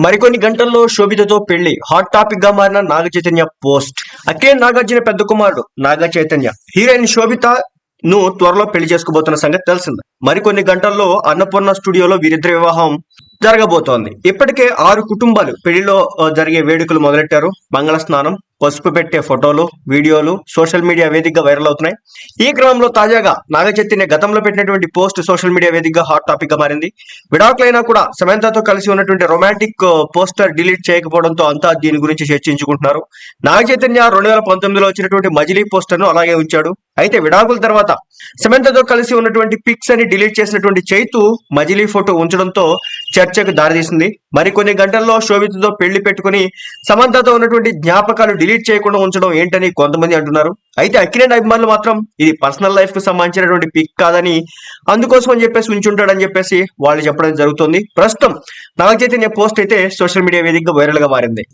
మరికొన్ని గంటల్లో శోభితతో పెళ్లి హాట్ టాపిక్ గా మారిన నాగ చైతన్య పోస్ట్. అఖిలేష్ నాగార్జున పెద్ద కుమారుడు నాగ చైతన్య హీరోయిన్ శోభిత ను త్వరలో పెళ్లి చేసుకోబోతున్న సంగతి తెలిసిందే. మరికొన్ని గంటల్లో అన్నపూర్ణ స్టూడియోలో వీరిద్దరి వివాహం జరగబోతోంది. ఇప్పటికే 6 కుటుంబాలు పెళ్లిలో జరిగే వేడుకలు మొదలెట్టారు. మంగళ స్నానం, పసుపు పెట్టే ఫోటోలు, వీడియోలు సోషల్ మీడియా వేదికగా వైరల్ అవుతున్నాయి. ఈ క్రమంలో తాజాగా నాగ చైతన్య గతంలో పెట్టినటువంటి పోస్ట్ సోషల్ మీడియా వేదికగా హాట్ టాపిక్ గా మారింది. విడాకులైనా కూడా సమంతతో కలిసి ఉన్నటువంటి రొమాంటిక్ పోస్టర్ డిలీట్ చేయకపోవడంతో అంతా దీని గురించి చర్చించుకుంటున్నారు. నాగ చైతన్య 2019లో వచ్చినటువంటి మజిలీ పోస్టర్ ను అలాగే ఉంచాడు. అయితే విడాకుల తర్వాత సమంతతో కలిసి ఉన్నటువంటి పిక్స్ అని డిలీట్ చేసినటువంటి చైతు మజిలీ ఫోటో ఉంచడంతో చర్చకు దారితీసింది. మరికొన్ని గంటల్లో శోభితతో పెళ్లి పెట్టుకుని సమంతతో ఉన్నటువంటి జ్ఞాపకాలు డిలీట్ చేయకుండా ఉంచడం ఏంటని కొంతమంది అంటున్నారు. అయితే అఖిలేష్ అభిమానులు మాత్రం ఇది పర్సనల్ లైఫ్ కు సంబంధించినటువంటి పిక్ కాదని, అందుకోసం అని చెప్పేసి ఉంచుంటాడని చెప్పేసి వాళ్ళు చెప్పడం జరుగుతుంది. ప్రస్తుతం నాగ చైతన్య పోస్ట్ అయితే సోషల్ మీడియా వేదికగా వైరల్ గా మారింది.